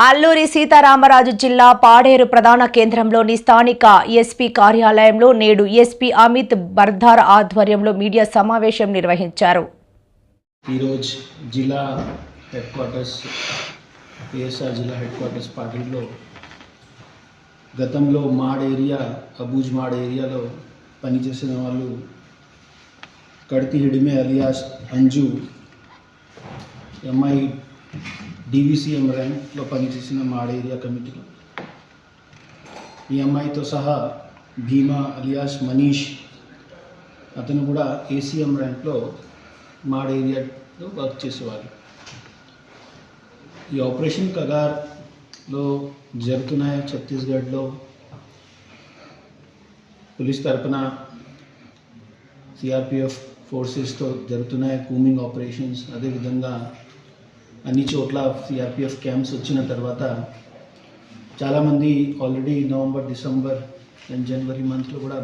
అల్లూరి సీతారామరాజు జిల్లా పాడేరు ప్రధాన కేంద్రంలోని స్థానిక ఎస్పీ కార్యాలయంలో నేడు ఎస్పీ అమిత్ బర్ధార్ ఆధ్వర్యంలో మీడియా సమావేశం నిర్వహించారు. ఈరోజు జిల్లా హెడ్ క్వార్టర్స్ ఏఎస్ఆర్ జిల్లా హెడ్ క్వార్టర్స్ పార్టీలో గతంలో మాడ్ ఏరియా అబూజ్ మాడ్ ఏరియాలో పనిచేసిన వాళ్ళు కడతి హిడిమే అలియాస్ అంజు ఎంఐ DVCM ర్యాంక్లో పనిచేసిన మాడ్ ఏరియా కమిటీలో ఈ అమ్మాయితో సహా భీమా అలియాస్ మనీష్ అతను కూడా ACM ర్యాంక్లో మాడ్ ఏరియాలో వర్క్ చేసేవాళ్ళు. ఈ ఆపరేషన్ కగార్లో జరుగుతున్నాయి. ఛత్తీస్గఢ్లో పోలీస్ తరపున CRPF ఫోర్సెస్తో జరుగుతున్నాయి కూమింగ్ ఆపరేషన్స్. అదేవిధంగా అన్ని చోట్ల CRPF క్యాంప్స్ వచ్చిన తర్వాత చాలామంది ఆల్రెడీ నవంబర్, డిసెంబర్ అండ్ జనవరి మంత్లో కూడా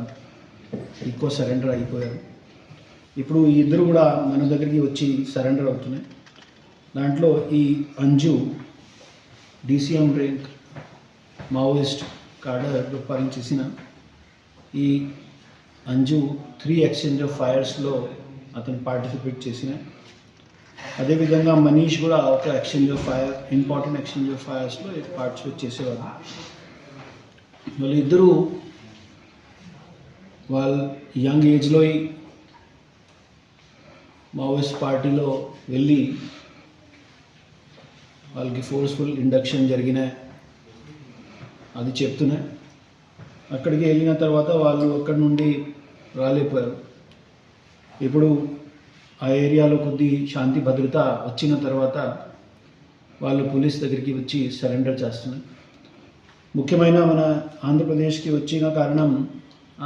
ఎక్కువ సరెండర్ అయిపోయారు. ఇప్పుడు ఈ ఇద్దరు కూడా మన దగ్గరికి వచ్చి సరెండర్ అవుతున్నాయి. దాంట్లో ఈ అంజు DCM ర్యాంక్ మావోయిస్ట్ కార్డర్లో పనిచేసిన ఈ అంజు 3 ఎక్స్చేంజ్ ఆఫ్ ఫైర్స్లో అతను పార్టిసిపేట్ చేసిన. అదేవిధంగా మనీష్ కూడా ఒక exchange of fire, important exchange of ఫైర్స్లో పార్టిసిపేట్ చేసేవారు. వాళ్ళిద్దరూ వాళ్ళ యంగ్ ఏజ్లో మావోయిస్ట్ పార్టీలో వెళ్ళి వాళ్ళకి ఫోర్స్ఫుల్ ఇండక్షన్ జరిగినాయి అది చెప్తున్నాయి. అక్కడికి వెళ్ళిన తర్వాత వాళ్ళు అక్కడి నుండి రాలేకపోయారు. ఇప్పుడు ఆ ఏరియాలో కొద్ది శాంతి భద్రత వచ్చిన తర్వాత వాళ్ళు పోలీస్ దగ్గరికి వచ్చి సరెండర్ చేస్తున్నారు. ముఖ్యమైన మన ఆంధ్రప్రదేశ్కి వచ్చిన కారణం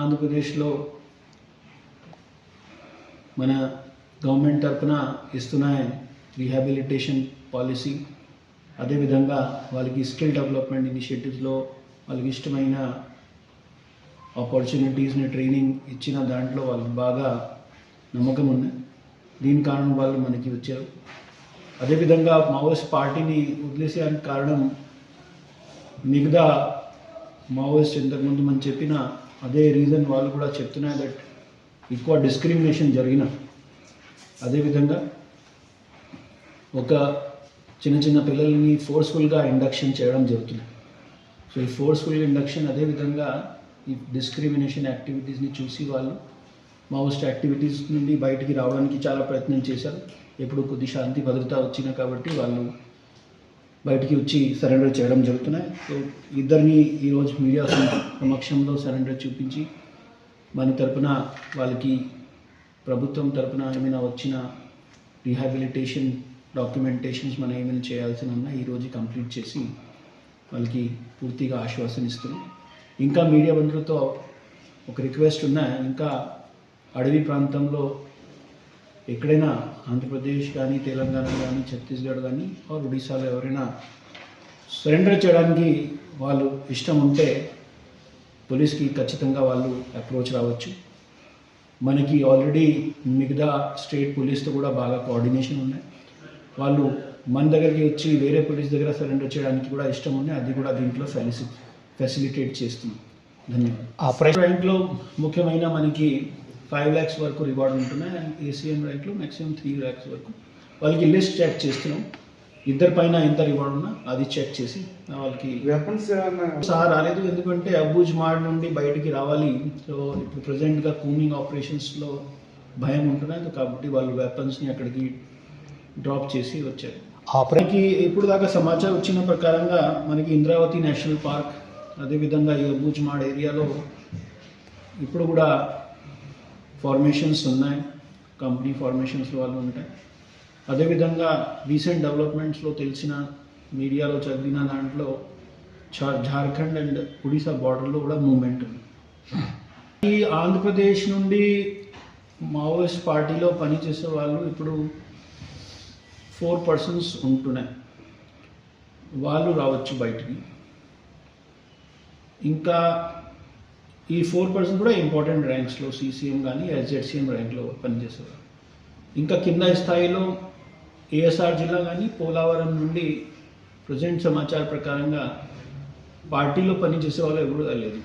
ఆంధ్రప్రదేశ్లో మన గవర్నమెంట్ తరఫున ఇస్తున్న రీహాబిలిటేషన్ పాలసీ, అదేవిధంగా వాళ్ళకి స్కిల్ డెవలప్మెంట్ ఇనిషియేటివ్స్లో వాళ్ళకి ఇష్టమైన ఆపర్చునిటీస్ని ట్రైనింగ్ ఇచ్చిన దాంట్లో వాళ్ళకి బాగా నమ్మకం ఉంది. దీని కారణం వాళ్ళు మనకి వచ్చారు. అదేవిధంగా మావోయిస్ట్ పార్టీని వదిలేసేదానికి కారణం మిగతా మావోయిస్ట్ ఇంతకుముందు మనం చెప్పిన అదే రీజన్ వాళ్ళు కూడా చెప్తున్నారు. దట్ ఎక్కువ డిస్క్రిమినేషన్ జరిగిన, అదేవిధంగా ఒక చిన్న పిల్లల్ని ఫోర్స్ఫుల్గా ఇండక్షన్ చేయడం జరుగుతుంది. సో ఈ ఫోర్స్ఫుల్ ఇండక్షన్ అదేవిధంగా ఈ డిస్క్రిమినేషన్ యాక్టివిటీస్ని చూసి వాళ్ళు మావోయిస్ట్ యాక్టివిటీస్ నుండి బయటికి రావడానికి చాలా ప్రయత్నం చేశారు. ఎప్పుడు కొద్ది శాంతి భద్రత వచ్చినా కాబట్టి వాళ్ళు బయటికి వచ్చి సరెండర్ చేయడం జరుగుతున్నాయి. సో ఇద్దరిని ఈరోజు మీడియా సమక్షంలో సరెండర్ చూపించి మన తరపున వాళ్ళకి ప్రభుత్వం తరపున ఏమైనా వచ్చిన రీహాబిలిటేషన్ డాక్యుమెంటేషన్స్ మనం ఏమైనా చేయాల్సి ఉన్నా ఈరోజు కంప్లీట్ చేసి వాళ్ళకి పూర్తిగా ఆశ్వాసన ఇస్తున్నాం. ఇంకా మీడియా బంధువులతో ఒక రిక్వెస్ట్ ఉన్నాయి. ఇంకా అడవి ప్రాంతంలో ఎక్కడైనా ఆంధ్రప్రదేశ్ కానీ, తెలంగాణ కానీ, ఛత్తీస్గఢ్ కానీ ఒడిశాలో ఎవరైనా సరెండర్ చేయడానికి వాళ్ళు ఇష్టం ఉంటే పోలీస్కి ఖచ్చితంగా వాళ్ళు అప్రోచ్ రావచ్చు. మనకి ఆల్రెడీ మిగతా స్టేట్ పోలీస్తో కూడా బాగా కోఆర్డినేషన్ ఉన్నాయి. వాళ్ళు మన దగ్గరికి వచ్చి వేరే పోలీస్ దగ్గర సరెండర్ చేయడానికి కూడా ఇష్టం ఉన్నాయి. అది కూడా దీంట్లో ఫెసిలిటేట్ చేస్తున్నాం. ధన్యవాదాలు. ఆపరేషన్ ర్యాంక్లో ముఖ్యమైన మనకి 5 lakhs వరకు రివార్డ్ ఉంటున్నాయి. అండ్ ACM ర్యాంక్లో మ్యాక్సిమం 3 lakhs వరకు. వాళ్ళకి లిస్ట్ చెక్ చేస్తున్నాం. ఇద్దరి పైన ఎంత రివార్డ్ ఉన్నా అది చెక్ చేసి వాళ్ళకి వెపన్స్ సహా రాలేదు. ఎందుకంటే అబూజ్ మాడ్ నుండి బయటికి రావాలి. సో ఇప్పుడు ప్రజెంట్గా కూమింగ్ ఆపరేషన్స్లో భయం ఉంటున్నాయి కాబట్టి వాళ్ళు వెపన్స్ని అక్కడికి డ్రాప్ చేసి వచ్చారు. ఆపరేషన్కి ఇప్పుడు దాకా సమాచారం వచ్చిన ప్రకారంగా మనకి ఇంద్రావతి నేషనల్ పార్క్, అదేవిధంగా ఈ అబూజ్ మాడ్ ఏరియాలో ఇప్పుడు కూడా ఫార్మేషన్స్ ఉన్నాయి. కంపెనీ ఫార్మేషన్స్లో వాళ్ళు ఉంటాయి. అదేవిధంగా రీసెంట్ డెవలప్మెంట్స్లో తెలిసిన, మీడియాలో చదివిన దాంట్లో జార్ఖండ్ అండ్ ఒడిశా బార్డర్లో కూడా మూవ్మెంట్ ఉంది. ఈ ఆంధ్రప్రదేశ్ నుండి మావోయిస్ట్ పార్టీలో పనిచేసే వాళ్ళు ఇప్పుడు 4 persons ఉంటున్నాయి. వాళ్ళు రావచ్చు బయటికి. ఇంకా ఈ 4 persons కూడా ఇంపార్టెంట్ ర్యాంక్స్లో CCM కానీ SZCM ర్యాంక్లో పనిచేసేవారు. ఇంకా కింద స్థాయిలో ASR జిల్లా కానీ పోలవరం నుండి ప్రజెంట్ సమాచార ప్రకారంగా పార్టీలో పనిచేసే వాళ్ళు ఎవరు లేదు.